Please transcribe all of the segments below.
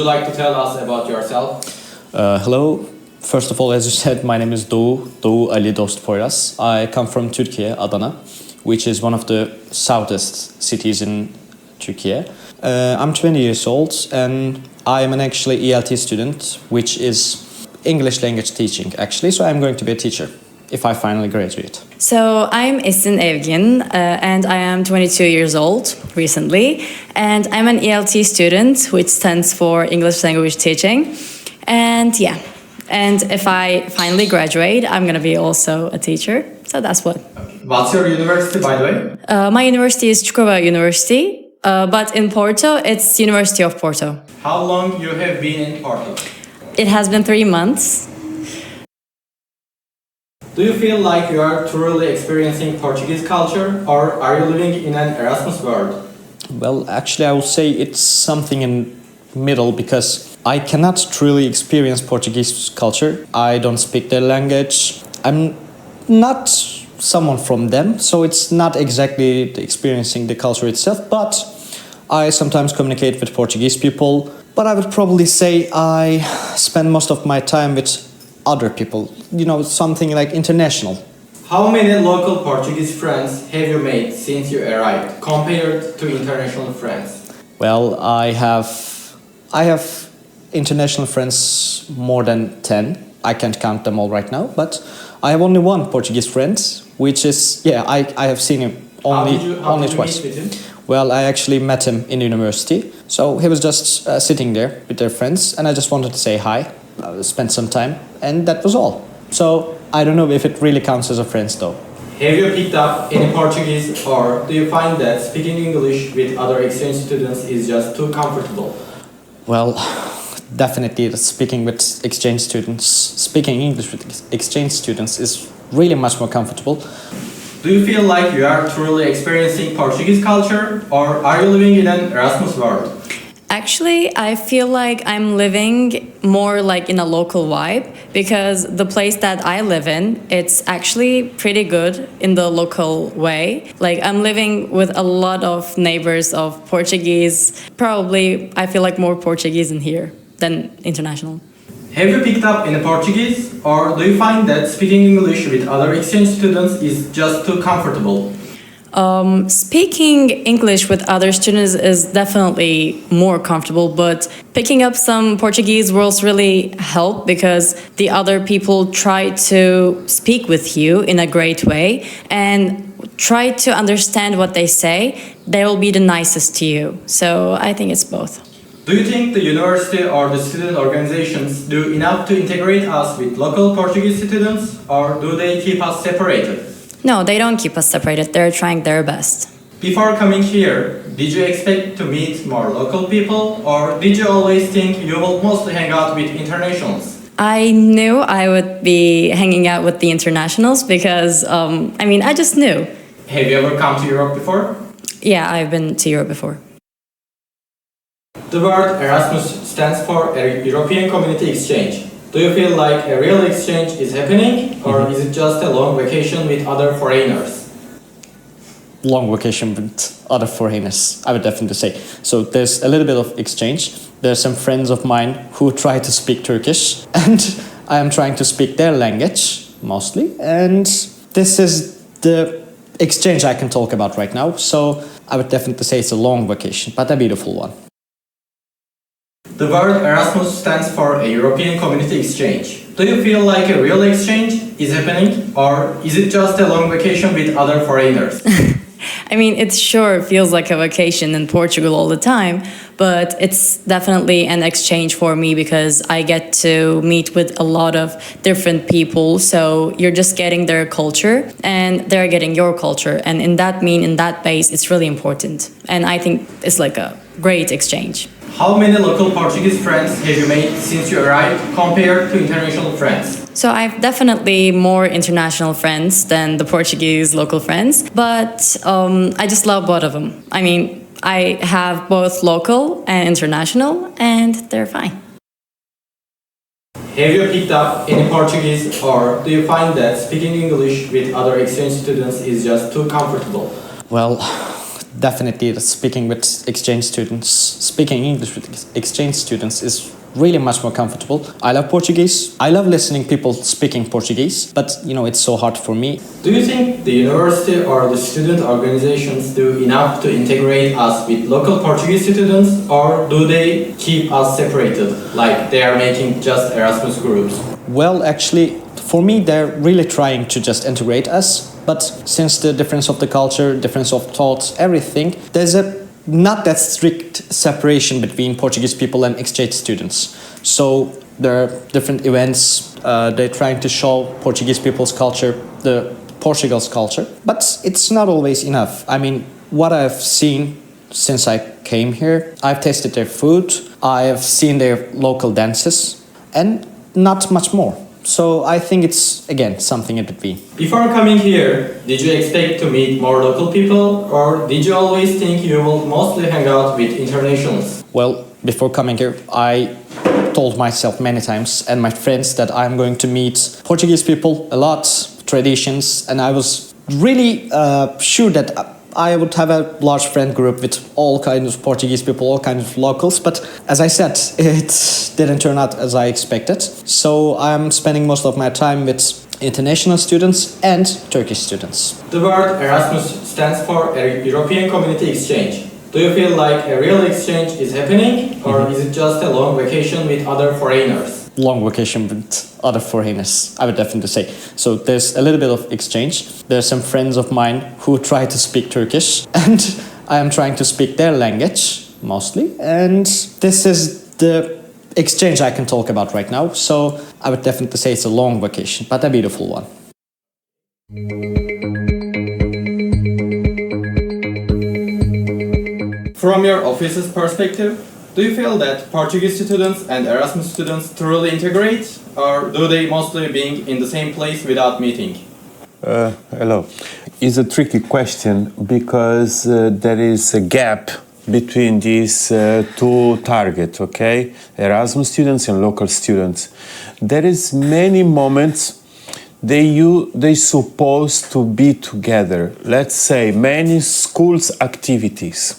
like to tell us about yourself? Hello. First of all, as you said, my name is Doğu Ali Dost Poyraz. I come from Turkey, Adana, which is one of the southest cities in Turkey. I'm 20 years old and I am an actually ELT student, which is English language teaching actually. So I'm going to be a teacher if I finally graduate. So I'm Esin Evgin and I am 22 years old recently, and I'm an ELT student, which stands for English language teaching. And yeah, and if I finally graduate, I'm gonna be also a teacher. So that's what. What's your university, by the way? My university is Çukurova University, but in Porto, it's University of Porto. How long you have been in Porto? It has been 3 months. Do you feel like you are truly experiencing Portuguese culture, or are you living in an Erasmus world? Well, actually, I would say it's something in middle because I cannot truly experience Portuguese culture. I don't speak their language. I'm not someone from them, so it's not exactly experiencing the culture itself, but I sometimes communicate with Portuguese people. But I would probably say I spend most of my time with other people, you know, something like international. How many local Portuguese friends have you made since you arrived, compared to international friends? Well, I have international friends more than 10. I can't count them all right now, but I have only one Portuguese friend, which is, I have seen him only twice. Meet with him? Well, I actually met him in university. So he was just sitting there with their friends, and I just wanted to say hi, spend some time, and that was all. So I don't know if it really counts as a friend though. Have you picked up any Portuguese, or do you find that speaking English with other exchange students is just too comfortable? Well, definitely speaking English with exchange students is really much more comfortable. Do you feel like you are truly experiencing Portuguese culture, or are you living in an Erasmus world? Actually, I feel like I'm living more like in a local vibe, because the place that I live in, it's actually pretty good in the local way. Like, I'm living with a lot of neighbors of Portuguese. Probably I feel like more Portuguese in here than international. Have you picked up any Portuguese, or do you find that speaking English with other exchange students is just too comfortable? Speaking English with other students is definitely more comfortable, but picking up some Portuguese words really help, because the other people try to speak with you in a great way and try to understand what they say. They will be the nicest to you. So I think it's both. Do you think the university or the student organizations do enough to integrate us with local Portuguese students, or do they keep us separated? No, they don't keep us separated. They're trying their best. Before coming here, did you expect to meet more local people, or did you always think you will mostly hang out with internationals? I knew I would be hanging out with the internationals because, I just knew. Have you ever come to Europe before? Yeah, I've been to Europe before. The word Erasmus stands for European Community Exchange. Do you feel like a real exchange is happening, or is it just a long vacation with other foreigners? Long vacation with other foreigners, I would definitely say. So there's a little bit of exchange. There's some friends of mine who try to speak Turkish, and I am trying to speak their language mostly. And this is the exchange I can talk about right now. So I would definitely say it's a long vacation, but a beautiful one. The word Erasmus stands for a European Community Exchange. Do you feel like a real exchange is happening, or is it just a long vacation with other foreigners? It sure feels like a vacation in Portugal all the time, but it's definitely an exchange for me because I get to meet with a lot of different people. So you're just getting their culture and they're getting your culture. And in that base, it's really important. And I think it's like a great exchange. How many local Portuguese friends have you made since you arrived compared to international friends? So I've definitely more international friends than the Portuguese local friends, but I just love both of them. I have both local and international, and they're fine. Have you picked up any Portuguese, or do you find that speaking English with other exchange students is just too comfortable? Well, definitely speaking English with exchange students is really much more comfortable. I love Portuguese. I love listening people speaking Portuguese, but it's so hard for me. Do you think the university or the student organizations do enough to integrate us with local Portuguese students, or do they keep us separated, like they are making just Erasmus groups? Well, actually, for me, they're really trying to just integrate us, but since the difference of the culture, difference of thoughts, everything, there's not that strict separation between Portuguese people and exchange students. So there are different events. They're trying to show Portuguese people's culture, the Portugal's culture, but it's not always enough. I mean, what I've seen since I came here, I've tasted their food, I've seen their local dances, and not much more. So I think it's, again, something in between. Before coming here, did you expect to meet more local people, or did you always think you will mostly hang out with internationals? Well, before coming here, I told myself many times and my friends that I'm going to meet Portuguese people a lot, traditions, and I was really sure that I would have a large friend group with all kinds of Portuguese people, all kinds of locals, but as I said, it didn't turn out as I expected. So I'm spending most of my time with international students and Turkish students. The word Erasmus stands for European Community Exchange. Do you feel like a real exchange is happening, or is it just a long vacation with other foreigners? Long vacation with other foreigners, I would definitely say. So there's a little bit of exchange. There's some friends of mine who try to speak Turkish, and I am trying to speak their language mostly. And this is the exchange I can talk about right now. So I would definitely say it's a long vacation, but a beautiful one. From your office's perspective, do you feel that Portuguese students and Erasmus students truly integrate, or do they mostly being in the same place without meeting? Hello. It's a tricky question because there is a gap between these two targets, okay? Erasmus students and local students. There is many moments they supposed to be together. Let's say many schools activities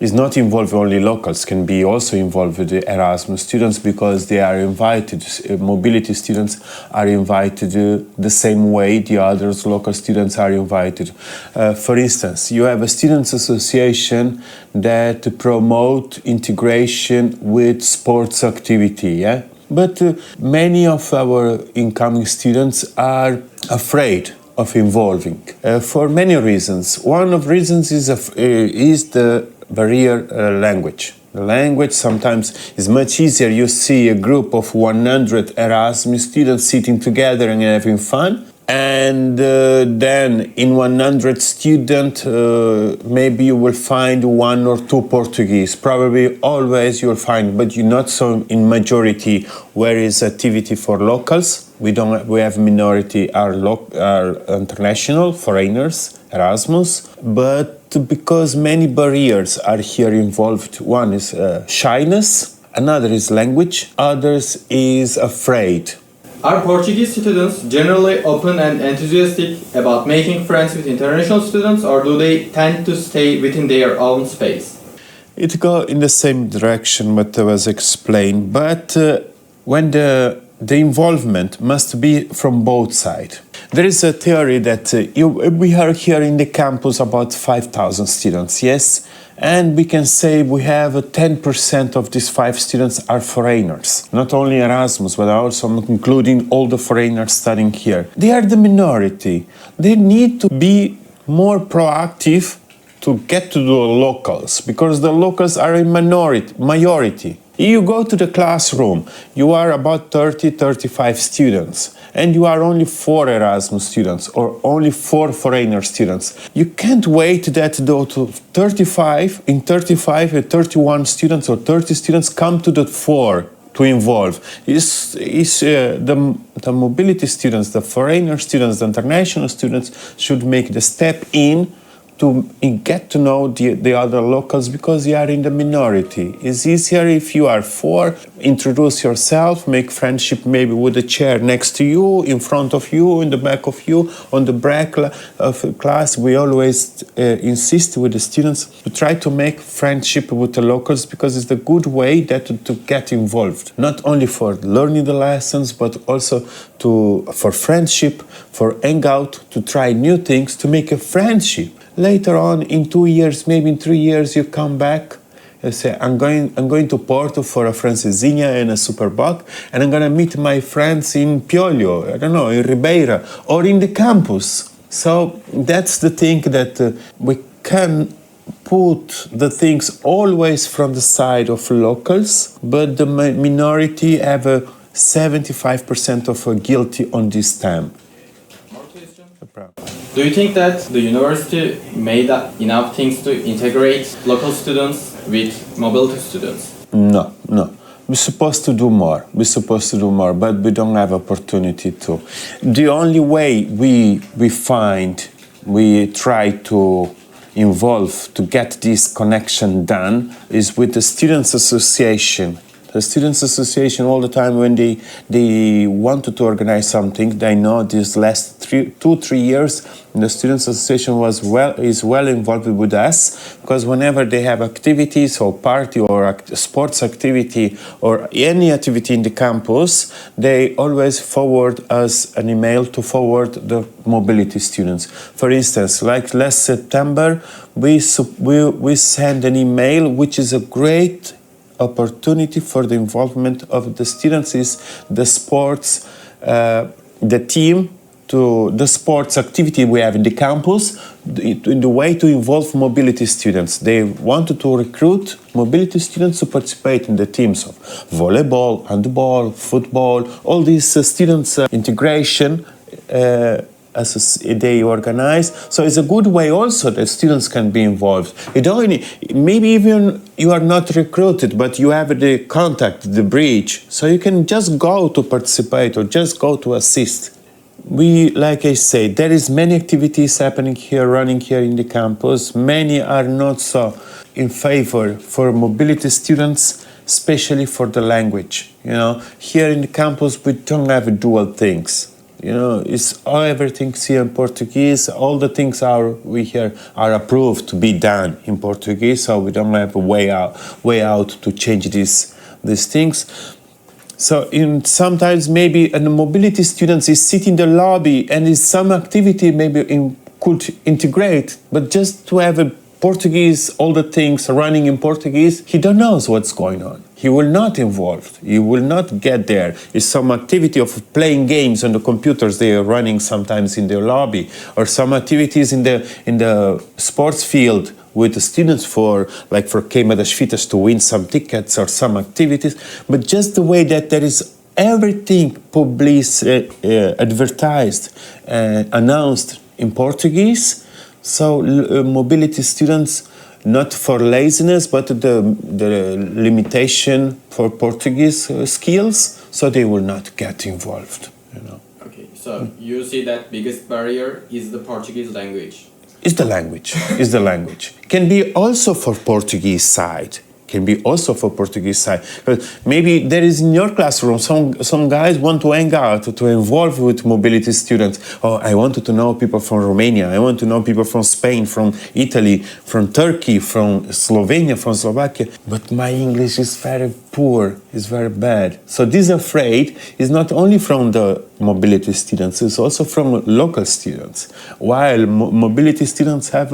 is not involve only locals, can be also involved with the Erasmus students because they are invited, mobility students are invited the same way the others local students are invited. For instance, you have a students association that promote integration with sports activity, yeah? But many of our incoming students are afraid of involving for many reasons. One of the reasons is the barrier language. The language sometimes is much easier. You see a group of 100 Erasmus students sitting together and having fun. And then in 100 students, maybe you will find one or two Portuguese. Probably always you'll find, but you're not so in majority where is activity for locals. We have minority are international foreigners, Erasmus, but because many barriers are here involved. One is shyness, another is language, others is afraid. Are Portuguese students generally open and enthusiastic about making friends with international students, or do they tend to stay within their own space? It goes in the same direction what was explained, but when the involvement must be from both sides. There is a theory that we are here in the campus about 5,000 students, yes? And we can say we have 10% of these 5 students are foreigners. Not only Erasmus, but also including all the foreigners studying here. They are the minority. They need to be more proactive to get to the locals, because the locals are a majority. You go to the classroom, you are about 30-35 students, and you are only 4 Erasmus students or only 4 foreigner students. You can't wait that though to 35 or 31 students or 30 students come to the 4 to involve. The mobility students, the foreigner students, the international students should make the step in to get to know the other locals because you are in the minority. It's easier if you are four, introduce yourself, make friendship maybe with the chair next to you, in front of you, in the back of you, on the break of class. We always insist with the students to try to make friendship with the locals because it's the good way that to get involved, not only for learning the lessons, but also for friendship, for hang out, to try new things, to make a friendship. Later on, in 2 years, maybe in 3 years, you come back and say, I'm going to Porto for a francesinha and a superboc, and I'm going to meet my friends in Piolho, I don't know, in Ribeira, or in the campus. So that's the thing that we can put the things always from the side of locals, but the minority have a 75% of a guilty on this time. Do you think that the university made enough things to integrate local students with mobility students? No. We're supposed to do more. But we don't have opportunity to. The only way we try to involve to get this connection done is with the Students' Association. The Students' Association, all the time when they wanted to organize something, they know these last 2-3 years, the Students' Association is well involved with us, because whenever they have activities or party or sports activity or any activity in the campus, they always forward us an email to forward the mobility students. For instance, like last September, we send an email, which is a great opportunity for the involvement of the students, is the sports, the team, to the sports activity we have in the campus, in the way to involve mobility students. They wanted to recruit mobility students to participate in the teams of volleyball, handball, football, all these students' integration as they organize. So it's a good way also that students can be involved. Maybe even you are not recruited, but you have the contact, the bridge, so you can just go to participate or just go to assist. Like I say, there is many activities happening here, running here in the campus. Many are not so in favor for mobility students, especially for the language. Here in the campus, we don't have dual things. Everything's here in Portuguese. All the things we here are approved to be done in Portuguese, so we don't have a way out to change these things. So sometimes maybe a mobility student is sitting in the lobby and is some activity maybe could integrate, but just to have a Portuguese, all the things running in Portuguese, he don't know what's going on. He will not involved. He will not get there. It's some activity of playing games on the computers they are running sometimes in the lobby, or some activities in the sports field with the students for Queima das Fitas to win some tickets or some activities. But just the way that there is everything advertised, announced in Portuguese. So mobility students, not for laziness, but the limitation for Portuguese skills, so they will not get involved. Okay, so you see that biggest barrier is the Portuguese language. Is the language. Can be also for Portuguese side. But maybe there is in your classroom some guys want to hang out, to involve with mobility students. Oh, I wanted to know people from Romania. I want to know people from Spain, from Italy, from Turkey, from Slovenia, from Slovakia. But my English is very poor, is very bad. So this afraid is not only from the mobility students, it's also from local students. While mobility students have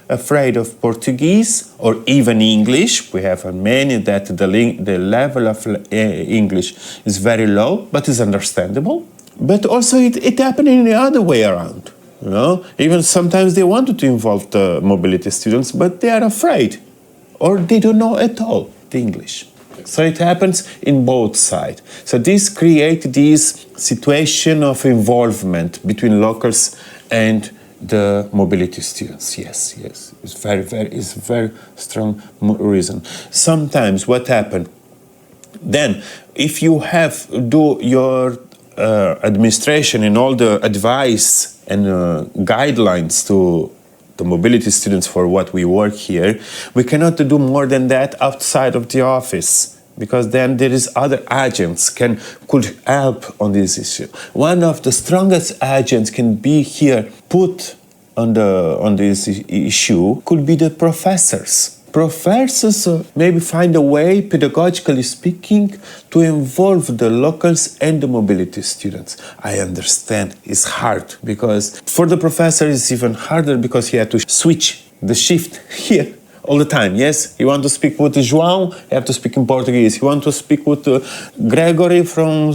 afraid of Portuguese or even English, we have many that the level of English is very low, but is understandable. But also it happened in the other way around. Even sometimes they wanted to involve the mobility students, but they are afraid, or they don't know at all the English. So it happens in both sides. So this creates this situation of involvement between locals and the mobility students. Yes. It's very strong reason. Sometimes what happens, then if you do your administration and all the advice and guidelines to the mobility students for what we work here, we cannot do more than that outside of the office. Because then there is other agents could help on this issue. One of the strongest agents can be here put on this issue could be the professors. Professors maybe find a way, pedagogically speaking, to involve the locals and the mobility students. I understand it's hard because for the professor it's even harder because he had to switch the shift here all the time. Yes, you want to speak with João, you have to speak in Portuguese. You want to speak with Gregory from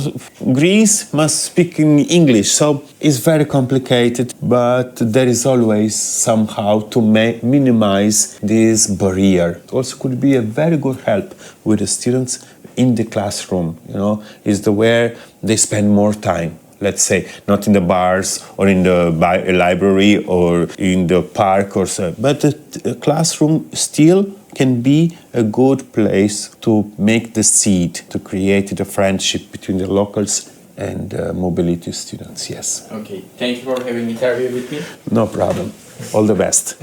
Greece, must speak in English. So it's very complicated, but there is always somehow to minimize this barrier. It also could be a very good help with the students in the classroom. Is the where they spend more time. Let's say, not in the bars or in the library or in the park or so, but the classroom still can be a good place to make the seed, to create the friendship between the locals and mobility students, yes. Okay, thank you for having interview with me. No problem. All the best.